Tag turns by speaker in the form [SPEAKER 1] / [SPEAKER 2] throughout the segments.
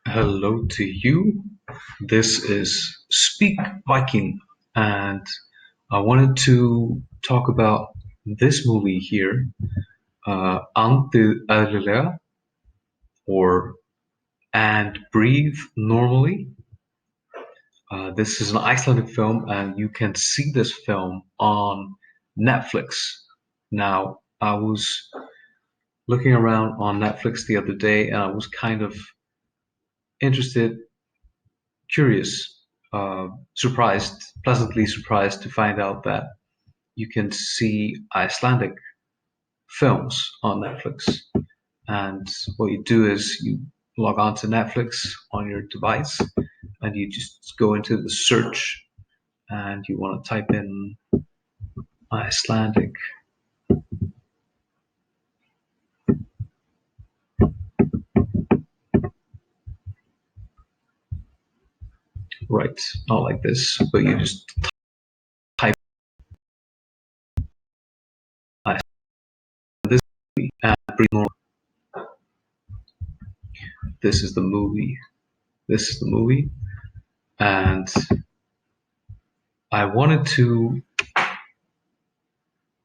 [SPEAKER 1] Hello to you. This is Speak Viking, and I wanted to talk about this movie here, Ante Eðlilega, or And Breathe Normally. This is an Icelandic film, and you can see this film on Netflix. Now, I was looking around on Netflix the other day, and I was kind of interested curious, pleasantly surprised to find out that you can see Icelandic films on Netflix. And what you do is you log on to Netflix on your device and you just go into the search and you want to type in Icelandic. Right, not like this, but you just type Icelandic and bring more. This is the movie. This is the movie. And I wanted to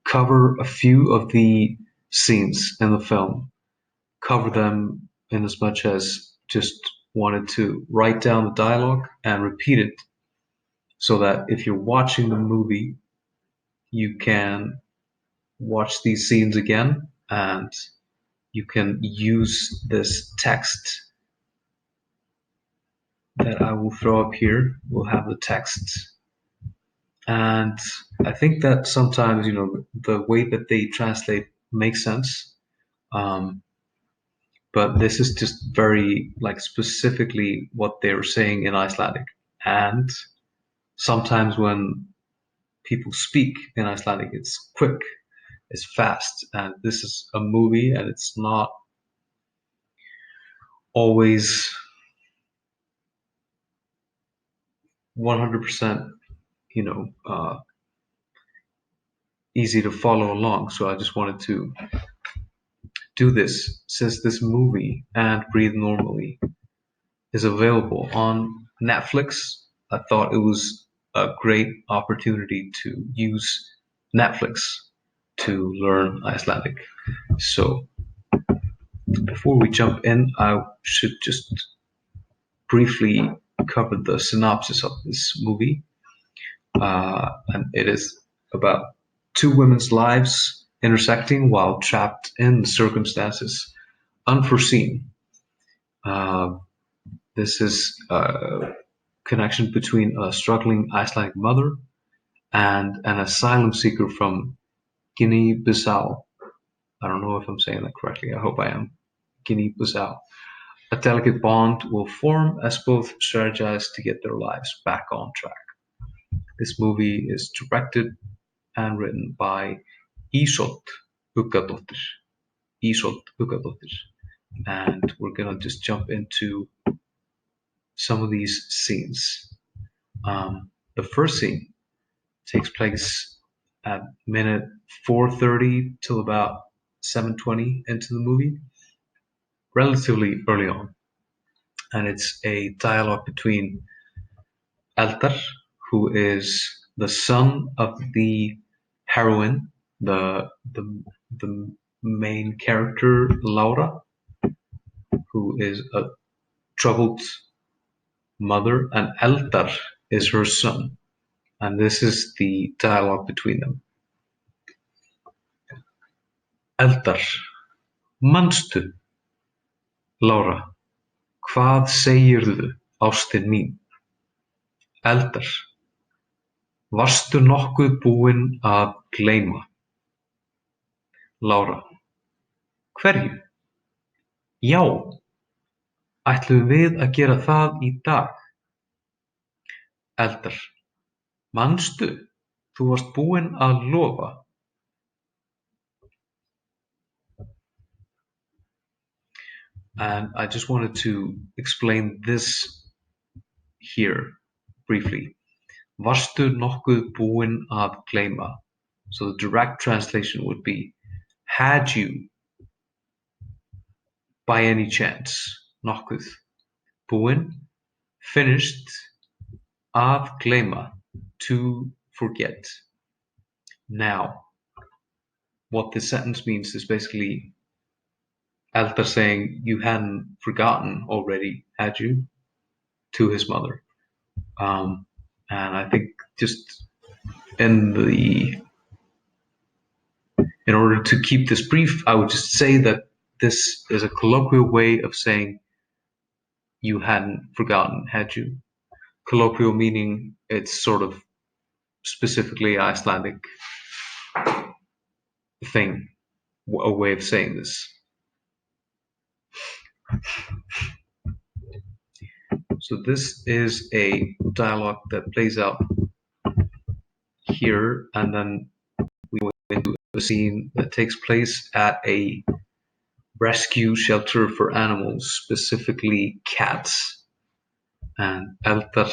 [SPEAKER 1] cover a few of the scenes in the film, cover them in as much as just wanted to write down the dialogue and repeat it so that if you're watching the movie, you can watch these scenes again and you can use this text that I will throw up here. We'll have the text. And I think that sometimes, the way that they translate makes sense. Um, but this is just very like specifically what they were saying in Icelandic. And sometimes when people speak in Icelandic, it's quick, it's fast, and this is a movie, and it's not always 100%, easy to follow along. So I just wanted to do this since this movie and Breathe Normally is available on Netflix. I thought it was a great opportunity to use Netflix to learn Icelandic. So before we jump in, I should just briefly cover the synopsis of this movie. And it is about two women's lives intersecting while trapped in circumstances unforeseen. Uh, this is a connection between a struggling Icelandic mother and an asylum seeker from Guinea-Bissau. I don't know if I'm saying that correctly. I hope I am. Guinea-Bissau. A delicate bond will form as both strategize to get their lives back on track. This movie is directed and written by Ísold Uggadóttir. Ísold Uggadóttir. And we're gonna just jump into some of these scenes. The first scene takes place at minute 4:30 till about 7:20 into the movie, relatively early on, and it's a dialogue between Eldar, who is the son of the heroine, the main character Laura, who is a troubled mother, and Eldar is her son, and this is the dialogue between them. Eldar, manstu, Laura, hvað segirðu, ástin mín? Eldar, varstu nokkuð búin að gleyma? Lára, hverju? Já, ætluðum við að gera það í dag? Eldar, manstu, þú varst búin að lofa. And I just wanted to explain this here briefly. Varstu nokkuð búin að gleyma? So the direct translation would be, had you, by any chance, nokkuð, búinn, finished, að gleyma, to forget. Now, what this sentence means is basically Eldar saying, you hadn't forgotten already, had you? To his mother. And I think just in order to keep this brief, I would just say that this is a colloquial way of saying you hadn't forgotten, had you? Colloquial meaning it's sort of specifically Icelandic thing, a way of saying this. So this is a dialogue that plays out here, and then we go into a scene that takes place at a rescue shelter for animals, specifically cats. And Eldar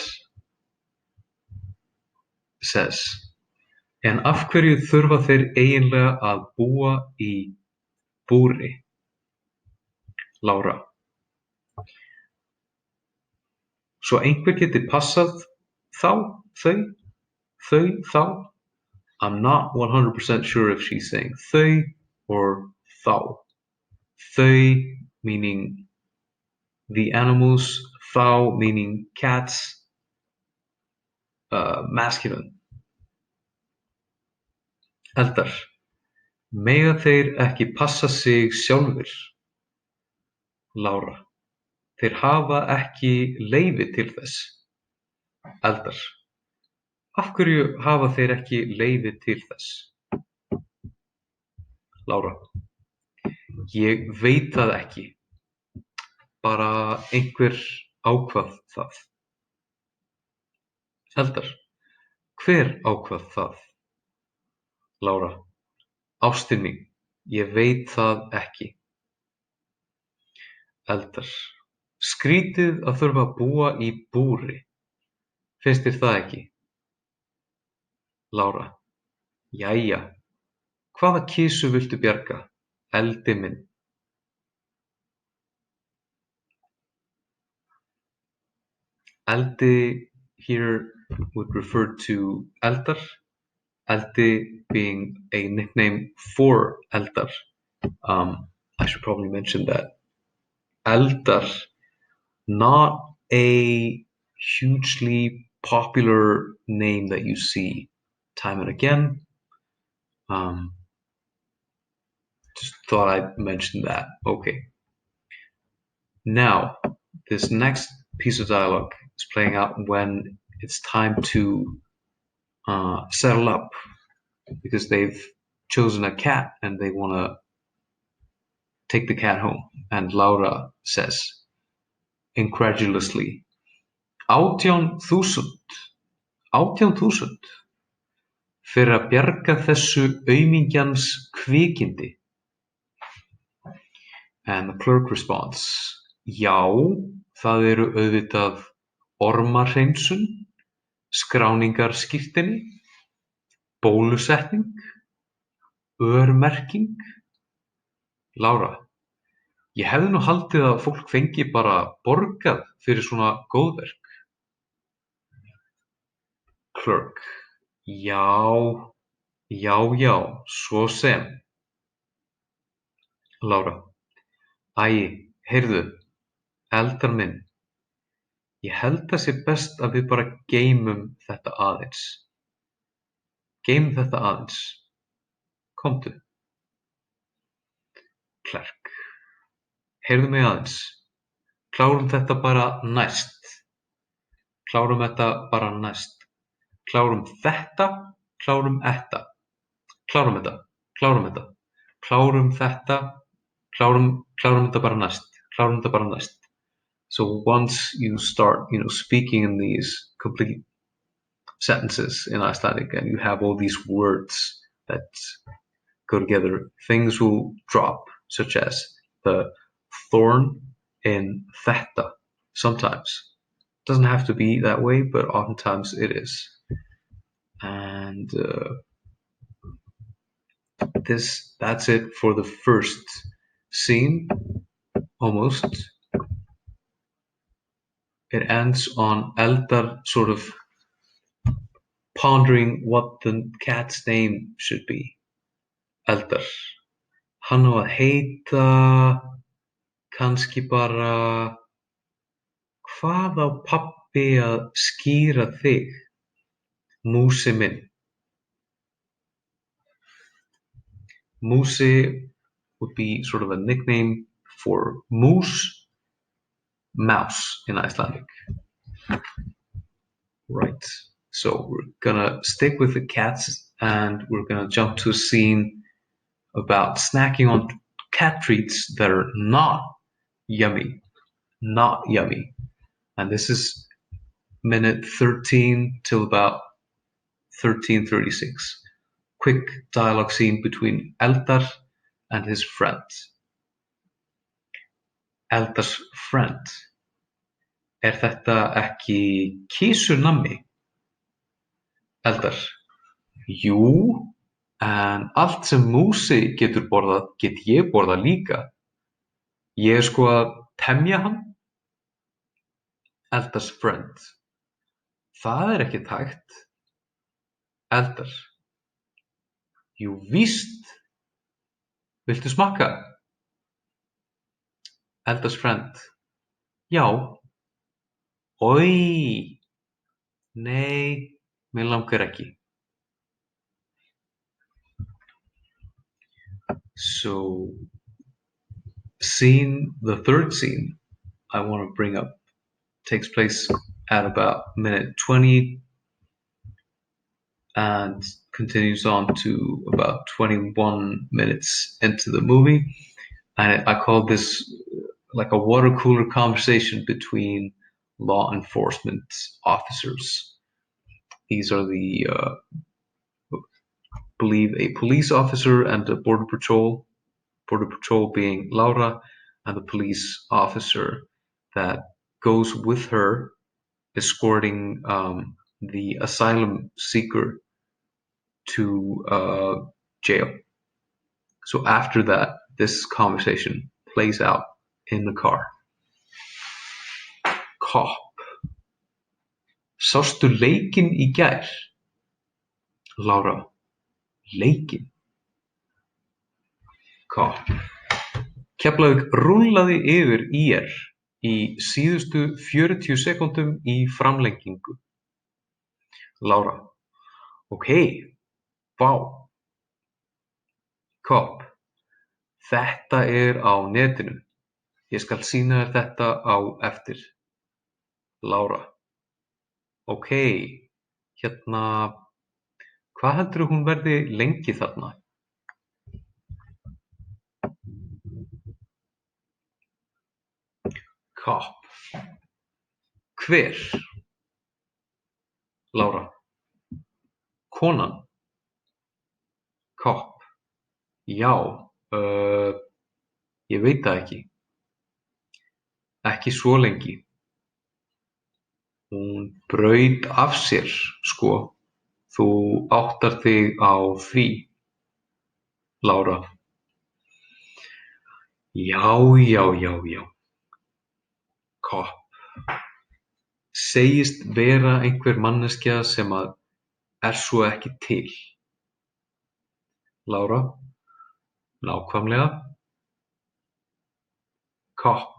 [SPEAKER 1] says, en af hverju þurfa þeir eiginlega að búa í búri? Lára, svo einhver geti passað þau. I'm not 100% sure if she's saying þau or þá. Þau meaning the animals, þá meaning cats, masculine. Eldar, mega þeir ekki passa sig sjálfir? Lára, þeir hafa ekki leyfi til þess. Eldar, af hverju hafa þeir ekki leyfi til þess? Lára, ég veit það ekki. Bara einhver ákvað það. Eldar, hver ákvað það? Lára, ástin mín, ég veit það ekki. Eldar, skrítið að þurfa að búa í búri. Finnst þér það ekki? Lára, jæja, hvaða kisu viltu bjarga, eldi minn? Eldi here would refer to Eldar, Eldi being a nickname for Eldar. I should probably mention that. Eldar, not a hugely popular name that you see time and again. Just thought I'd mention that. Okay. Now, this next piece of dialogue is playing out when it's time to settle up because they've chosen a cat and they want to take the cat home. And Laura says, incredulously, 18.000 fyrir að bjarga þessu aumingjans kvikindi. And the clerk responds, já, það eru auðvitað ormahreinsun, skráningarskírteini, bólusetning, örmerking. Lára, ég hefði nú haldið að fólk fengi bara borgað fyrir svona góðverk. Clerk, já, svo sem. Lára, æ, heyrðu, Eldar minn, ég held það sé best að við bara geymum þetta aðeins. Geymum þetta aðeins. Komdu. Clerk, heyrðu mig aðeins. Klárum þetta bara næst. Klárum þetta bara næst. Klárum þetta, klárum þetta. Klárum þetta, klárum þetta. Klárum þetta, klárum þetta bara næst. Klárum þetta bara næst. So once you start, speaking in these complete sentences in Icelandic and you have all these words that go together, things will drop, such as the thorn in þetta. Sometimes. It doesn't have to be that way, but oftentimes it is. And that's it for the first scene, almost. It ends on Eldar sort of pondering what the cat's name should be. Eldar. Hann á að heita kannski bara hvað á pabbi að skíra þig, músi minn? Músi would be sort of a nickname for moose, mouse in Icelandic. Right. So we're gonna stick with the cats and we're gonna jump to a scene about snacking on cat treats that are not yummy. Not yummy. And this is minute 13 till about 13:36. Quick dialogue scene between Eldar and his friend. Eldar's friend. Þetta ekki kisunammi? Eldar. Jú, en allt sem músi getur borðað get ég borðað líka. Ég sko að temja hann. Eldar's friend. Það ekkert hægt. Eldar. Jú, víst. Viltu smakka? Eldar's friend. Já. Oj. Nei, mig langar ekki. So, the third scene I want to bring up takes place at about minute 20 and continues on to about 21 minutes into the movie. And I call this like a water cooler conversation between law enforcement officers. These are the, I believe, a police officer and a border patrol being Laura, and the police officer that goes with her escorting the asylum seeker to jail. So after that, this conversation plays out in the car. Cop. Sástu leikinn í gær? Laura. Leikinn? Cop. Keflavík rúllaði yfir ÍR í síðustu 40 sekúndum í framlengingu. Laura. Ókei, vá. Cop. Þetta á netinu. Ég skal sýna þér þetta á eftir. Laura. Ókei, hvað heldurðu hún verði lengi þarna? Cop. Hver? Laura. Konan. Cop. Já, ég veit það ekki. Ekki svo lengi. Hún braut af sér, sko. Þú áttar þig á því. Laura. Já. Cop. Segist vera einhver manneskja sem að svo ekki til. Laura. Nákvæmlega. Cop.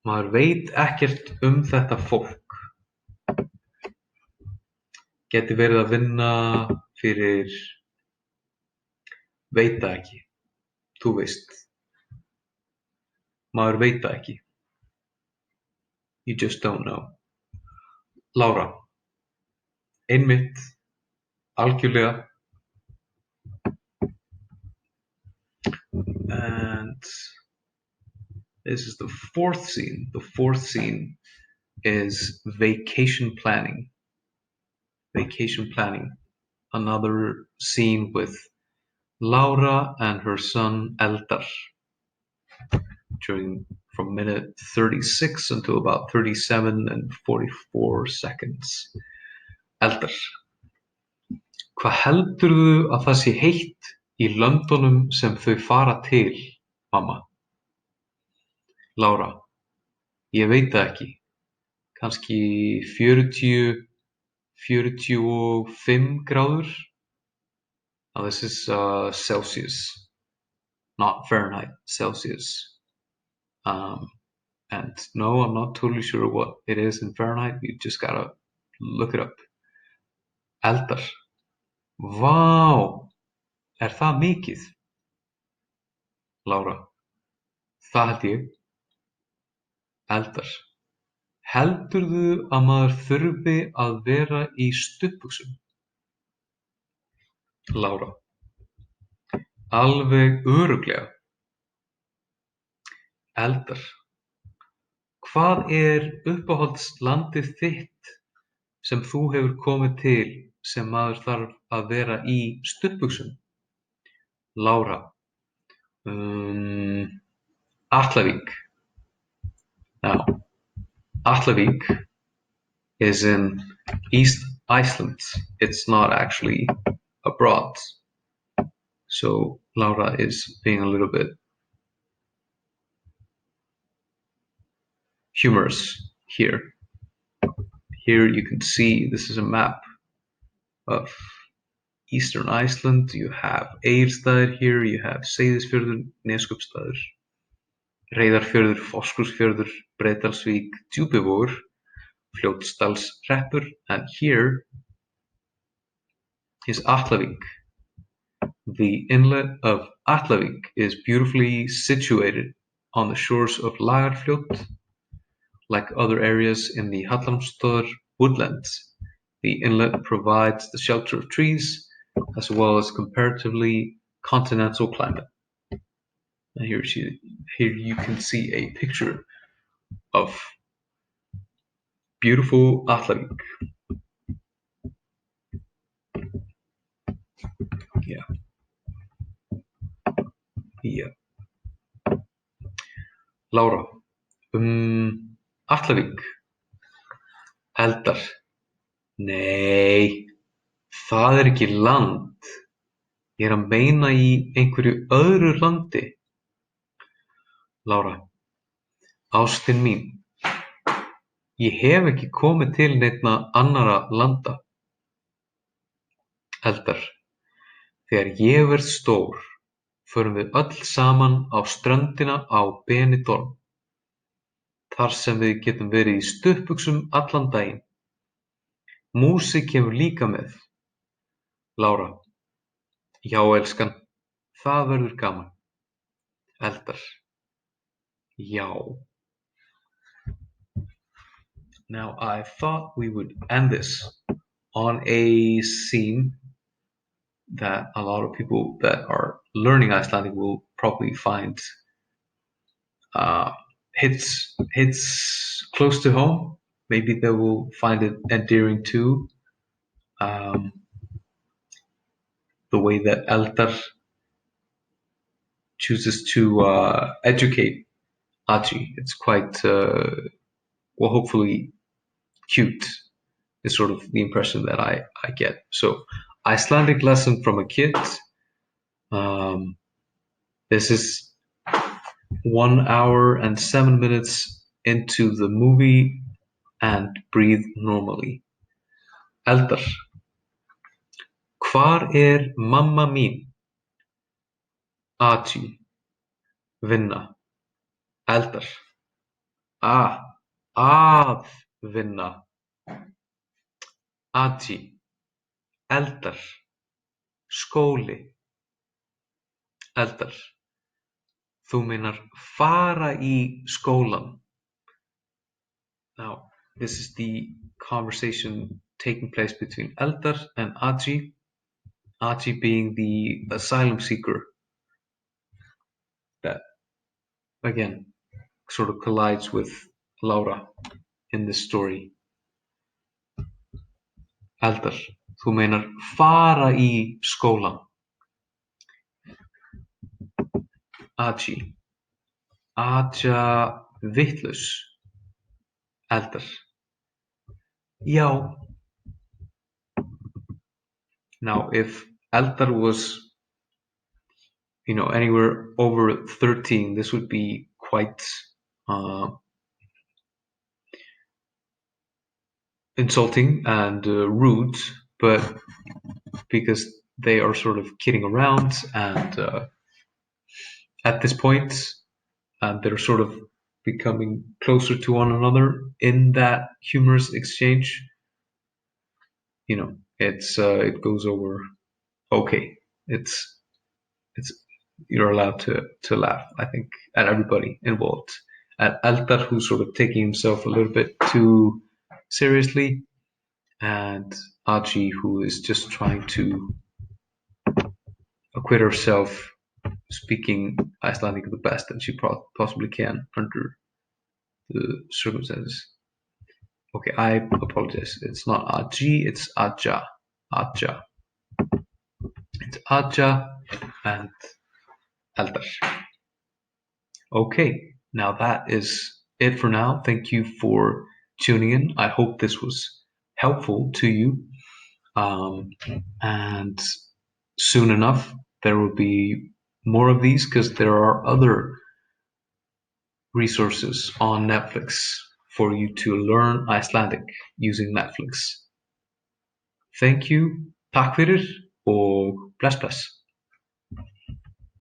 [SPEAKER 1] Maður veit ekkert þetta fólk. Geti verið að vinna fyrir... Veit það ekki. Þú veist. Maður veit það ekki. You just don't know. Laura. Einmitt. Algjörlega. And this is the fourth scene. The fourth scene is vacation planning. Vacation planning. Another scene with Laura and her son Eldar from minute 36 until about 37 and 44 seconds. Eldar. Hvað heldurðu að það sé heitt í löndunum sem þau fara til, mamma? Laura. Ég veit það ekki. kannski 45 gráður. Now this is Celsius, not Fahrenheit, Celsius. And no, I'm not totally sure what it is in Fahrenheit. You just gotta look it up. Eldar. Vá, það mikið? Lára. Það held ég. Eldar. Heldurðu að maður þurfi að vera í stuttbuxum? Lára. Alveg örugglega. Eldar. Hvað uppáhaldslandið þitt sem þú hefur komið til sem maður þarf að vera í stuttbuxum? Lára. Atlavík. Now, Atlavík is in East Iceland. It's not actually abroad. So Laura is being a little bit humorous here. Here you can see this is a map of Eastern Iceland. You have Egilsstaðir here, you have Seyðisfjörður, Neskaupstaður, Reyðarfjörður, Fáskrúðsfjörður, Breiðdalsvík, Djúpivogur, Fljótsdalshreppur, and here is Atlavík. The inlet of Atlavík is beautifully situated on the shores of Lagarfljót. Like other areas in the Hallormsstaðir woodlands, the inlet provides the shelter of trees as well as comparatively continental climate. And here you can see a picture of beautiful Atlavík. Yeah. Lára. Atlavík. Eldar. Nei, það ekki land. Ég að meina í einhverju öðru landi. Lára. Ástin mín. Ég hef ekki komið til neinna annarra landa. Eldar. Þegar ég verð stór, förum við öll saman á ströndina á Benidorm. Þar sem við getum verið í stuttbuxum allan daginn. Músík kemur líka með. Lára. Já, elskan, það verður gaman. Eldar. Já. Now, I thought we would end this on a scene that a lot of people that are learning Icelandic will probably find hits close to home. Maybe they will find it endearing too. The way that Eldar chooses to educate Aji. It's quite, well, hopefully cute is sort of the impression that I get. So, Icelandic lesson from a kid. This is 1 hour and 7 minutes into the movie and breathe normally. Eldar. Hvar mamma mín? Aji. Vinna. Eldar. Að vinna. Aji. Eldar. Skóli. Eldar. Þú meinar fara í skólann. Now, this is the conversation taking place between Eldar and Aji. Aji being the asylum seeker that, again, sort of collides with Laura in this story. Eldar, þú meinar fara í skólann. Aji. Aja vitlaus. Eldar. Já. Now, if Eldar was, anywhere over 13, this would be quite insulting and rude, but because they are sort of kidding around, and at this point, they're sort of becoming closer to one another in that humorous exchange. It goes over okay. It's you're allowed to laugh, I think, at everybody involved. At Altar, who's sort of taking himself a little bit too seriously, and Aji, who is just trying to acquit herself speaking Icelandic the best that she possibly can under the circumstances. Okay, I apologize. It's not Aji, it's Aja. Aja. It's Aja and Eldar. Okay, now that is it for now. Thank you for tuning in. I hope this was helpful to you. And soon enough, there will be more of these because there are other resources on Netflix for you to learn Icelandic using Netflix. Thank you, takk fyrir og bless bless.